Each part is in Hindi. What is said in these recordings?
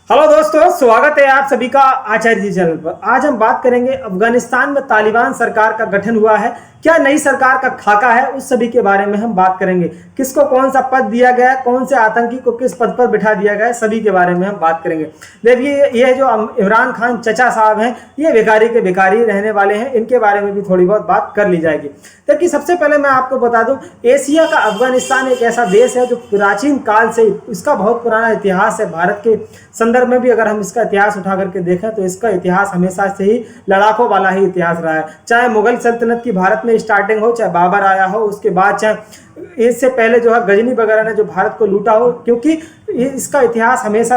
हेलो दोस्तों, स्वागत है आप सभी का आचार्य जी चैनल पर। आज हम बात करेंगे अफगानिस्तान में तालिबान सरकार का गठन हुआ है, क्या नई सरकार का खाका है, उस सभी के बारे में हम बात करेंगे। किसको कौन सा पद दिया गया है, कौन से आतंकी को किस पद पर बिठा दिया गया है, सभी के बारे में हम बात करेंगे। देखिए, ये जो इमरान खान चचा साहब हैं, ये भिखारी के भिखारी रहने वाले हैं, इनके बारे में भी थोड़ी बहुत बात कर ली जाएगी। देखिए, सबसे पहले मैं आपको बता दूं, एशिया का अफगानिस्तान एक ऐसा देश है जो प्राचीन काल से इसका बहुत पुराना इतिहास है। भारत के संदर्भ में भी अगर हम इसका इतिहास उठा करके देखें तो इसका इतिहास हमेशा से ही लड़ाकों वाला ही इतिहास रहा है। चाहे मुगल सल्तनत की भारत में स्टार्टिंग हो, चाहे बाबर आया हो, उसके बाद चाहे इससे पहले जो है गजनी वगैरह ने जो भारत को लूटा हो, क्योंकि इसका इतिहास हमेशा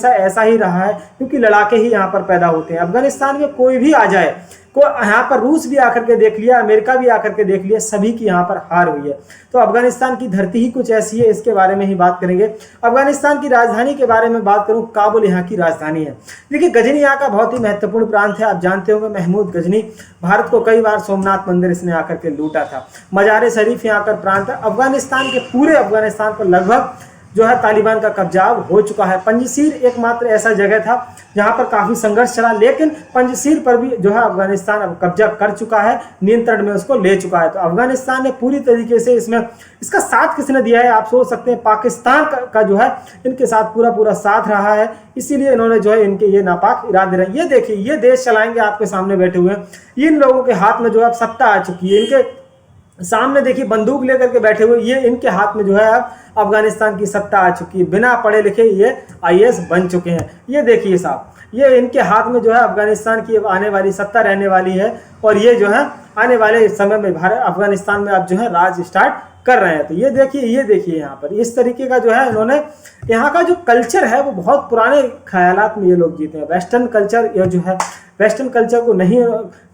ऐसा ही रहा है, क्योंकि लड़ाके ही यहाँ पर पैदा होते हैं। अफगानिस्तान में कोई भी आ जाए, को यहाँ पर रूस भी आकर के देख लिया, अमेरिका भी आकर के देख लिया, सभी की यहाँ पर हार हुई है। तो अफगानिस्तान की धरती ही कुछ ऐसी है, इसके बारे में ही बात करेंगे। अफगानिस्तान की राजधानी के बारे में बात करूँ, काबुल यहाँ की राजधानी है। देखिए, गजनी यहाँ का बहुत ही महत्वपूर्ण प्रांत है। आप जानते होंगे महमूद गजनी, भारत को कई बार सोमनाथ मंदिर इसने आकर के लूटा था। मजार शरीफ यहाँ का प्रांत है। अफगानिस्तान के पूरे अफगानिस्तान पर लगभग जो है तालिबान का कब्जा हो चुका है। पंजशीर एकमात्र ऐसा जगह था जहां पर काफी संघर्ष चला, लेकिन पंजशीर पर भी जो है अफगानिस्तान अब कब्जा कर चुका है, नियंत्रण में उसको ले चुका है। तो अफगानिस्तान ने पूरी तरीके से इसमें इसका साथ किसने दिया है, आप सोच सकते हैं पाकिस्तान का जो है इनके साथ पूरा साथ रहा है। इसीलिए इन्होंने जो है इनके ये नापाक इरादे रहे। ये देखिए, ये देश चलाएंगे आपके सामने बैठे हुए हैं, इन लोगों के हाथ में जो है सत्ता आ चुकी है। इनके सामने देखिए बंदूक लेकर के बैठे हुए, ये इनके हाथ में जो है अब अफगानिस्तान की सत्ता आ चुकी है। बिना पढ़े लिखे ये आईएएस बन चुके हैं। ये देखिए साहब, ये इनके हाथ में जो है अफगानिस्तान की अब आने वाली सत्ता रहने वाली है, और ये जो है आने वाले समय में भारत अफगानिस्तान में अब जो है राज स्टार्ट कर रहे हैं। तो ये देखिए यहाँ पर इस तरीके का जो है इन्होंने, यहाँ का जो कल्चर है वो बहुत पुराने ख्यालात में ये लोग जीते हैं। वेस्टर्न कल्चर ये जो है, वेस्टर्न कल्चर को नहीं,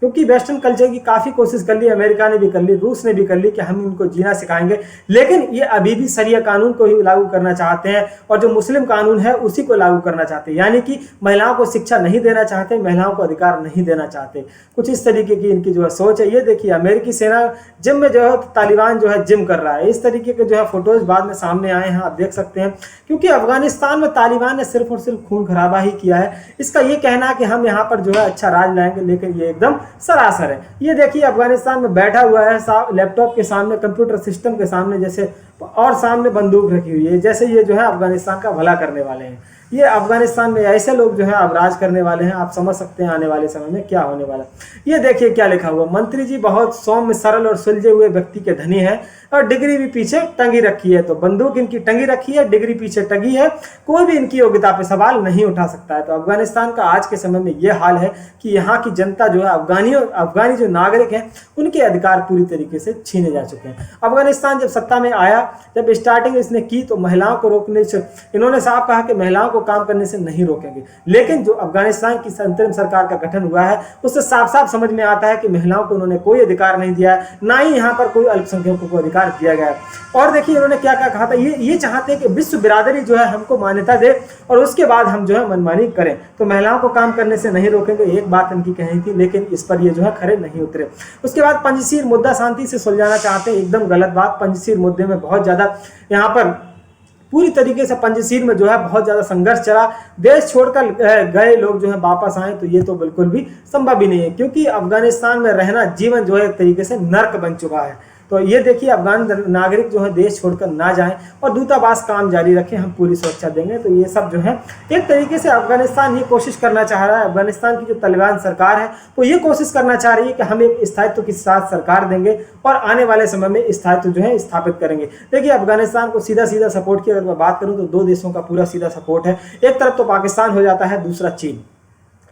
क्योंकि वेस्टर्न कल्चर की काफ़ी कोशिश कर ली, अमेरिका ने भी कर ली, रूस ने भी कर ली कि हम इनको जीना सिखाएंगे, लेकिन ये अभी भी शरिया कानून को ही लागू करना चाहते हैं, और जो मुस्लिम कानून है उसी को लागू करना चाहते हैं। यानी कि महिलाओं को शिक्षा नहीं देना चाहते, महिलाओं को अधिकार नहीं देना चाहते। कुछ इस तरीके की इनकी जो है सोच है। ये देखिए, अमेरिकी सेना जिम में जो है तालिबान जो है जिम कर रहा है। इस तरीके के जो है फोटोज बाद में सामने आए हैं, आप देख सकते हैं। क्योंकि अफगानिस्तान में तालिबान ने सिर्फ और सिर्फ खून खराबा ही किया है। इसका ये कहना है कि हम यहाँ पर जो है अच्छा राज लाएंगे, लेकिन ये एकदम सरासर है। ये देखिए, अफगानिस्तान में बैठा हुआ है लैपटॉप के सामने, कंप्यूटर सिस्टम के सामने जैसे, और सामने बंदूक रखी हुई है, जैसे ये जो है अफगानिस्तान का भला करने वाले हैं। ये अफगानिस्तान में ऐसे लोग जो है अब राज करने वाले हैं। आप समझ सकते हैं आने वाले समय में क्या होने वाला। ये देखिए क्या लिखा हुआ, मंत्री जी बहुत सौम्य, सरल और सुलझे हुए व्यक्ति के धनी है, और डिग्री भी पीछे टंगी रखी है। तो बंदूक इनकी टंगी रखी है, डिग्री पीछे टंगी है, कोई भी इनकी योग्यता पे सवाल नहीं उठा सकता है। तो अफगानिस्तान का आज के समय में ये हाल है कि यहाँ की जनता जो है, अफगानी जो नागरिक हैं, उनके अधिकार पूरी तरीके से छीने जा चुके हैं। अफगानिस्तान जब सत्ता में आया, जब स्टार्टिंग इसने की, तो महिलाओं को रोकने से इन्होंने साफ कहा कि महिलाओं को काम करने से नहीं रोकेंगे। लेकिन जो अफगानिस्तान की अंतरिम सरकार का गठन हुआ है, उससे साफ साफ समझ में आता है कि महिलाओं को उन्होंने कोई अधिकार नहीं दिया है, ना ही यहाँ पर कोई अल्पसंख्यकों को अधिकार दिया गया है। और देखिए इन्होंने क्या क्या कहा था, ये चाहते हैं कि विश्व बिरादरी जो है हमको मान्यता दे, और उसके बाद हम जो है मनमानी करें। तो महिलाओं को काम करने से नहीं रोकेंगे, एक बात इनकी कहनी थी, लेकिन इस पर ये जो है खरे नहीं उतरे। उसके बाद पंजशीर मुद्दा शांति से सुलझाना चाहते हैं, एकदम गलत बात। पंजशीर मुद्दे में बहुत ज्यादा यहाँ पर पूरी तरीके से पंजशीर में जो है बहुत ज़्यादा संघर्ष चला। देश छोड़कर गए लोग जो है वापस आए, तो ये तो बिल्कुल भी संभव ही नहीं है, क्योंकि अफगानिस्तान में रहना जीवन जो है एक तरीके से नर्क बन चुका है। तो ये देखिए, अफगान नागरिक जो है देश छोड़कर ना जाएं और दूतावास काम जारी रखें, हम पूरी सुरक्षा देंगे। तो ये सब जो है एक तरीके से अफगानिस्तान ये कोशिश करना चाह रहा है। अफगानिस्तान की जो तालिबान सरकार है वो ये कोशिश करना चाह रही है कि हम एक स्थायित्व के साथ सरकार देंगे और आने वाले समय में स्थायित्व जो है स्थापित करेंगे। देखिए, अफगानिस्तान को सीधा सपोर्ट की अगर मैं बात करूँ तो दो देशों का पूरा सीधा सपोर्ट है। एक तरफ तो पाकिस्तान हो जाता है, दूसरा चीन।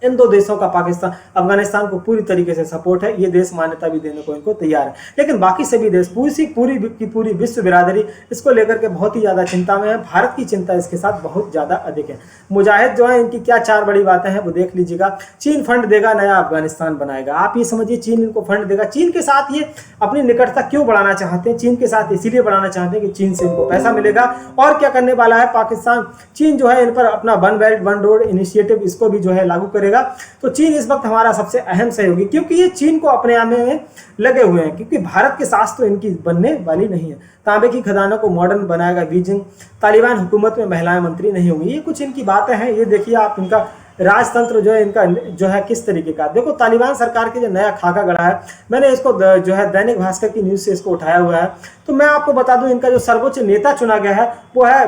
इन दो देशों का अफगानिस्तान को पूरी तरीके से सपोर्ट है। ये देश मान्यता भी देने को इनको तैयार है, लेकिन बाकी सभी देश पूरी विश्व बिरादरी इसको लेकर के बहुत ही ज्यादा चिंता में है। भारत की चिंता इसके साथ बहुत ज्यादा अधिक है। मुजाहिद जो है, इनकी क्या चार बड़ी बातें हैं वो देख लीजिएगा। चीन फंड देगा, नया अफगानिस्तान बनाएगा। आप ये समझिए, चीन इनको फंड देगा। चीन के साथ ये अपनी निकटता क्यों बढ़ाना चाहते हैं? चीन के साथ इसीलिए बढ़ाना चाहते हैं कि चीन से इनको पैसा मिलेगा। और क्या करने वाला है पाकिस्तान, चीन जो है इन पर अपना one belt one road initiative इसको भी जो है लागू करेगा, देखिएगा तो चीन इस वक्त हमारा सबसे अहम सहयोगी, क्योंकि ये चीन को अपने आप में लगे हुए हैं, क्योंकि भारत के साथ तो इनकी बनने वाली नहीं है। तांबे की खदानों को मॉडर्न बनाएगा बीजिंग, तालिबान हुकूमत में महिलाएं मंत्री नहीं होंगी, ये कुछ इनकी बातें हैं। ये देखिए आप इनका राजतंत्र जो है इनका जो है किस तरीके का। देखो तालिबान सरकार के जो नया खाका गढ़ा है, मैंने इसको जो है दैनिक भास्कर की न्यूज़ से इसको उठाया हुआ है। तो मैं आपको बता दूं इनका जो सर्वोच्च नेता चुना गया है वो है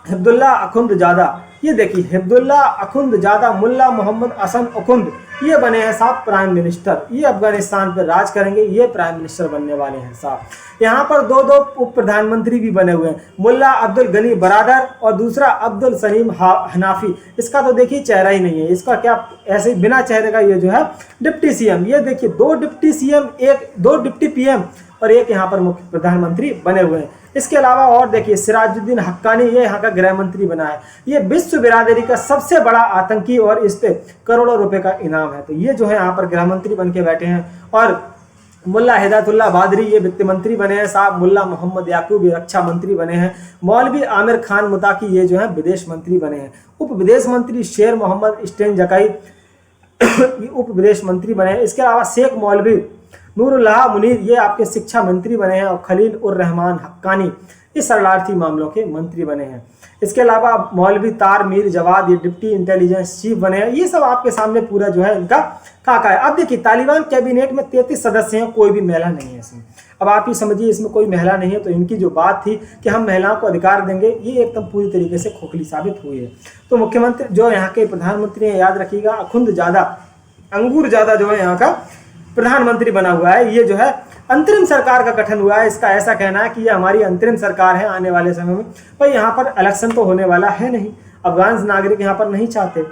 हिब्दुल्ला अखुंदजादा। ये देखिए हिब्दुल्ला अखुंदजादा, मुल्ला मोहम्मद हसन अखुंद, ये बने हैं साहब प्राइम मिनिस्टर। ये अफगानिस्तान पर राज करेंगे, ये प्राइम मिनिस्टर बनने वाले हैं साहब। यहाँ पर दो उप प्रधानमंत्री भी बने हुए हैं, मुल्ला अब्दुल गनी बरादर और दूसरा अब्दुल सलीम हनाफी। इसका तो देखिए चेहरा ही नहीं है, इसका क्या ऐसे बिना चेहरे का ये जो है डिप्टी सीएम। ये देखिए 2 डिप्टी सीएम, 2 डिप्टी पीएम और एक यहाँ पर मुख्य प्रधानमंत्री बने हुए हैं। इसके अलावा और देखिए सिराजुद्दीन हक्कानी, ये यहाँ का गृह मंत्री बना है। ये विश्व बिरादरी का सबसे बड़ा आतंकी और इस पे करोड़ों रुपए का इनाम है। तो ये जो है यहाँ पर गृह मंत्री बन के बैठे हैं। और मुल्ला हिदायतुल्लाह बादरी ये वित्त मंत्री बने हैं साहब। मुल्ला मोहम्मद याकूब ये रक्षा मंत्री बने हैं। मौलवी आमिर खान मुताकी ये जो है विदेश मंत्री बने हैं। उप विदेश मंत्री शेर मोहम्मद स्टेन जकाई उप विदेश मंत्री बने हैं। इसके अलावा शेख मौलवी नूरुल्लाह मुनीर ये आपके शिक्षा मंत्री बने हैं। और खलील उर रहमान हक्कानी ये शरणार्थी मामलों के मंत्री बने हैं। इसके अलावा मौलवी तार मीर जवाद ये डिप्टी इंटेलिजेंस चीफ बने हैं। ये सब आपके सामने पूरा जो है इनका खाका है। अब देखिए तालिबान कैबिनेट में 33 सदस्य हैं, कोई भी महिला नहीं है इसमें। अब आप ही समझिए इसमें कोई महिला नहीं है, तो इनकी जो बात थी कि हम महिलाओं को अधिकार देंगे, ये एकदम पूरी तरीके से खोखली साबित हुई है। तो मुख्यमंत्री जो यहाँ के प्रधानमंत्री हैं, याद रखिएगा अखुंदजादा, अंगूरजादा जो है यहाँ का प्रधानमंत्री बना हुआ है। ये जो है अंतरिम सरकार का गठन हुआ है। इसका ऐसा कहना है कि ये हमारी अंतरिम सरकार है आने वाले समय में। भाई यहाँ पर इलेक्शन तो होने वाला है नहीं, अफगान नागरिक यहाँ पर नहीं चाहते।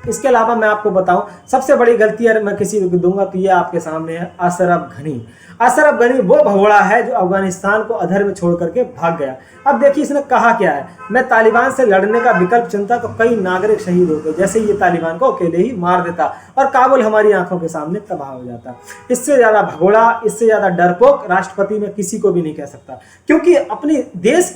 इसके अलावा मैं आपको बताऊं सबसे बड़ी गलती अगर मैं किसी को दूंगा तो ये आपके सामने है अशरफ घनी। अशरफ घनी वो भगोड़ा है जो अफगानिस्तान को अधर में छोड़ करके भाग गया। अब देखिए इसने कहा क्या है, मैं तालिबान से लड़ने का विकल्प चुनता तो कई नागरिक शहीद होते, जैसे ये तालिबान को अकेले ही मार देता और काबुल हमारी आंखों के सामने तबाह हो जाता। इससे ज़्यादा भगोड़ा, इससे ज़्यादा डरपोक राष्ट्रपति में किसी को भी नहीं कह सकता, क्योंकि अपने देश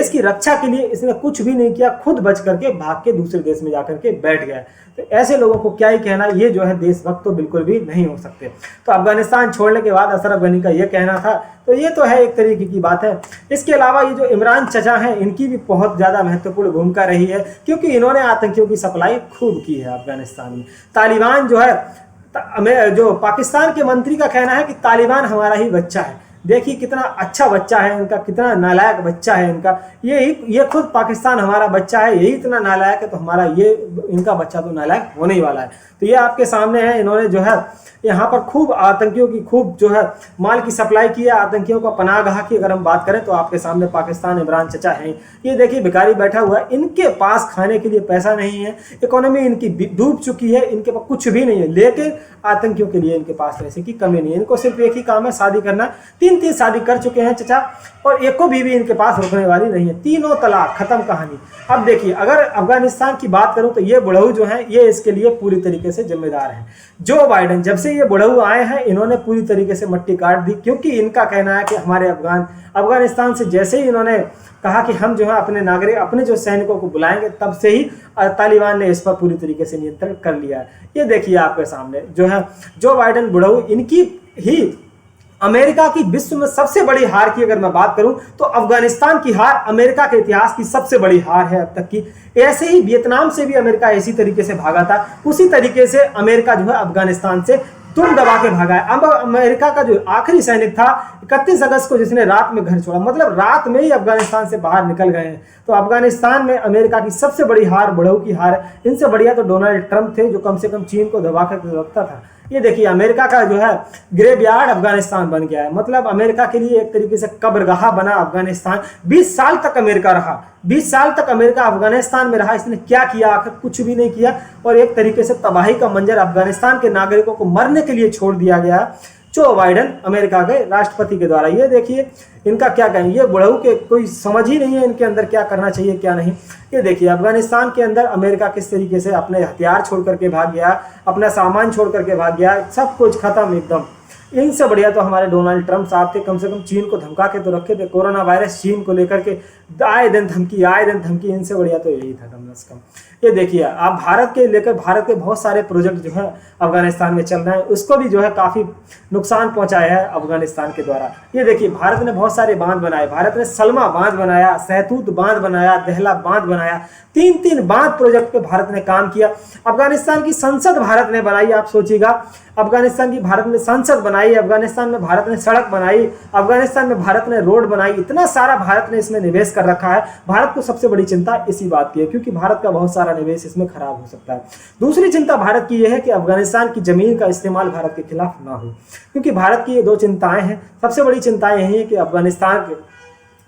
की रक्षा के लिए इसने कुछ भी नहीं किया, खुद बच करके भाग के दूसरे देश में जाकर के बैठ गया। तो ऐसे लोगों को क्या ही कहना, ये जो है देशभक्त तो बिल्कुल भी नहीं हो सकते। तो अफगानिस्तान छोड़ने के बाद अशरफ गनी का ये कहना था, तो ये तो है एक तरीके की बात है। इसके अलावा ये जो इमरान चचा हैं, इनकी भी बहुत ज़्यादा महत्वपूर्ण भूमिका रही है, क्योंकि इन्होंने आतंकियों की सप्लाई खूब की है अफगानिस्तान में। तालिबान जो है, जो पाकिस्तान के मंत्री का कहना है कि तालिबान हमारा ही बच्चा है। देखिए कितना अच्छा बच्चा है इनका, कितना नालायक बच्चा है इनका। ये खुद पाकिस्तान हमारा बच्चा है, यही इतना नालायक है, तो हमारा ये इनका बच्चा तो नालायक होने ही वाला है। तो ये आपके सामने है, इन्होंने जो है यहाँ पर खूब आतंकियों की खूब जो है माल की सप्लाई की है, आतंकियों का पनाहगाह की अगर हम बात करें तो आपके सामने पाकिस्तान इमरान चचा हैं। ये देखिए भिखारी बैठा हुआ है, इनके पास खाने के लिए पैसा नहीं है, इकोनॉमी इनकी डूब चुकी है, इनके पास कुछ भी नहीं है, लेकिन आतंकियों के लिए इनके पास पैसे की कमी नहीं है। इनको सिर्फ एक ही काम है, शादी करना। 3 शादी कर चुके हैं चचा और एक को भी इनके पास रुकने वाली नहीं है। 3 तलाक, खत्म कहानी। अब देखिए अगर अफगानिस्तान की बात करूं तो ये बुढ़ऊ जो हैं ये इसके लिए पूरी तरीके से जिम्मेदार हैं। जो बाइडेन जब से ये बुढ़ऊ आए हैं इन्होंने पूरी तरीके से मट्टी काट दी, क्योंकि इनका कहना है कि हमारे अफगानिस्तान से जैसे ही इन्होंने कहा कि हम जो है अपने जो सैनिकों को बुलाएंगे, तब से ही तालिबान ने इस पर पूरी तरीके से नियंत्रण कर लिया है। ये देखिए आपके सामने जो है जो बाइडेन बुढ़ऊ, इनकी ही अमेरिका की विश्व में सबसे बड़ी हार की अगर मैं बात करूं तो अफगानिस्तान की हार अमेरिका के इतिहास की सबसे बड़ी हार है अब तक की। ऐसे ही वियतनाम से भी अमेरिका इसी तरीके से भागा था, उसी तरीके से अमेरिका जो है अफगानिस्तान से तुम दबा के भागा है। अब अमेरिका का जो आखिरी सैनिक था 31 अगस्त को, जिसने रात में घर छोड़ा, मतलब रात में ही अफगानिस्तान से बाहर निकल गए हैं। तो अफगानिस्तान में अमेरिका की सबसे बड़ी हार बुढ़ऊ की हार है। इनसे बढ़िया तो डोनाल्ड ट्रंप थे, जो कम से कम चीन को दबा कर रखता था। ये देखिए अमेरिका का जो है ग्रेवयार्ड अफगानिस्तान बन गया है, मतलब अमेरिका के लिए एक तरीके से कब्रगाह बना अफगानिस्तान। 20 साल तक अमेरिका रहा, 20 साल तक अमेरिका अफगानिस्तान में रहा। इसने क्या किया? आखिर कुछ भी नहीं किया, और एक तरीके से तबाही का मंजर अफगानिस्तान के नागरिकों को मरने के लिए छोड़ दिया गया जो बाइडेन अमेरिका के राष्ट्रपति के द्वारा। ये देखिए इनका क्या कहें, ये बुढ़ऊ के कोई समझ ही नहीं है इनके अंदर क्या करना चाहिए क्या नहीं। ये देखिए अफगानिस्तान के अंदर अमेरिका किस तरीके से अपने हथियार छोड़ करके भाग गया, अपना सामान छोड़ करके भाग गया, सब कुछ खत्म एकदम। इनसे बढ़िया तो हमारे डोनाल्ड ट्रंप साहब थे, कम से कम चीन को धमका के तो रखे थे। कोरोना वायरस चीन को लेकर के आए दिन धमकी, इनसे बढ़िया तो यही था कम से कम। ये देखिए आप भारत के लेकर, भारत के बहुत सारे प्रोजेक्ट जो है अफगानिस्तान में चल रहे हैं, उसको भी जो है काफ़ी नुकसान पहुंचाया है अफगानिस्तान के द्वारा। ये देखिए भारत ने बहुत सारे बांध बनाए, भारत ने सलमा बांध बनाया, सहतूत बांध बनाया, दहला बांध बनाया, 3 बांध प्रोजेक्ट पे भारत ने काम किया। अफगानिस्तान की संसद भारत ने बनाई, आप सोचिएगा, अफगानिस्तान की भारत ने संसद बनाई, अफगानिस्तान में भारत ने सड़क बनाई, अफगानिस्तान में भारत ने रोड बनाई, इतना सारा भारत ने इसमें निवेश कर रखा है। भारत को सबसे बड़ी चिंता इसी बात की है, क्योंकि भारत का बहुत सारा निवेश इसमें खराब हो सकता है। दूसरी चिंता भारत की यह है कि अफगानिस्तान की जमीन का इस्तेमाल भारत के खिलाफ ना हो, क्योंकि भारत की ये 2 चिंताएं हैं। सबसे बड़ी चिंता यही है कि अफगानिस्तान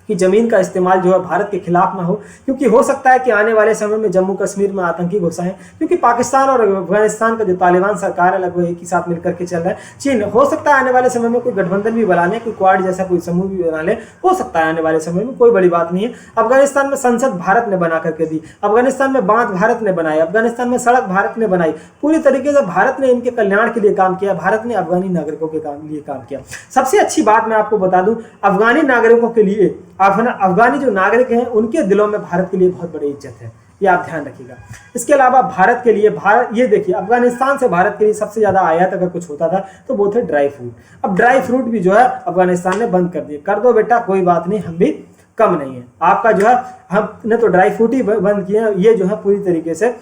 कि जमीन का इस्तेमाल जो है भारत के खिलाफ ना हो, क्योंकि हो सकता है कि आने वाले समय में जम्मू कश्मीर में आतंकी घुस आए, क्योंकि पाकिस्तान और अफगानिस्तान का जो तालिबान सरकार है लगभग एक ही साथ मिलकर के चल रहा है। चीन हो सकता है आने वाले समय में कोई गठबंधन भी बना ले, कोई क्वाड जैसा कोई समूह भी बना ले, हो सकता है आने वाले समय में, कोई बड़ी बात नहीं है। अफगानिस्तान में संसद भारत ने बना करके दी, अफगानिस्तान में बांध भारत ने बनाए, अफगानिस्तान में सड़क भारत ने बनाई, पूरी तरीके से भारत ने इनके कल्याण के लिए काम किया, भारत ने अफगानी नागरिकों के लिए काम किया। सबसे अच्छी बात मैं आपको बता दूं, अफगानी नागरिकों के लिए, अफगानी जो नागरिक हैं उनके दिलों में भारत के लिए बहुत बड़ी इज्जत है, ये आप ध्यान रखिएगा। इसके अलावा भारत के लिए, ये देखिए अफगानिस्तान से भारत के लिए सबसे ज्यादा आयात अगर कुछ होता था तो वो थे ड्राई फ्रूट। अब ड्राई फ्रूट भी जो है अफगानिस्तान ने बंद कर दिए। कर दो बेटा, कोई बात नहीं, हम भी कम नहीं है। आपका जो है, हमने तो ड्राई फ्रूट ही बंद किए, ये जो है पूरी तरीके से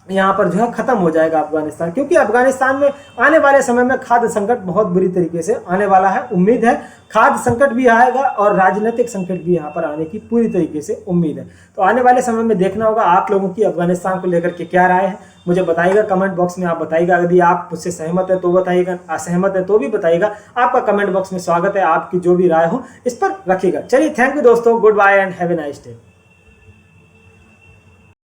यहाँ पर जो है खत्म हो जाएगा अफगानिस्तान, क्योंकि अफगानिस्तान में आने वाले समय में खाद्य संकट बहुत बुरी तरीके से आने वाला है। उम्मीद है खाद्य संकट भी आएगा और राजनीतिक संकट भी यहाँ पर आने की पूरी तरीके से उम्मीद है। तो आने वाले समय में देखना होगा आप लोगों की अफगानिस्तान को लेकर के क्या राय है, मुझे बताइएगा कमेंट बॉक्स में। आप बताइएगा, यदि आप मुझसे सहमत है तो बताइएगा, असहमत है तो भी बताइएगा। आपका कमेंट बॉक्स में स्वागत है, आपकी जो भी राय हो इस पर रखिएगा। चलिए, थैंक यू दोस्तों, goodbye and have a nice day.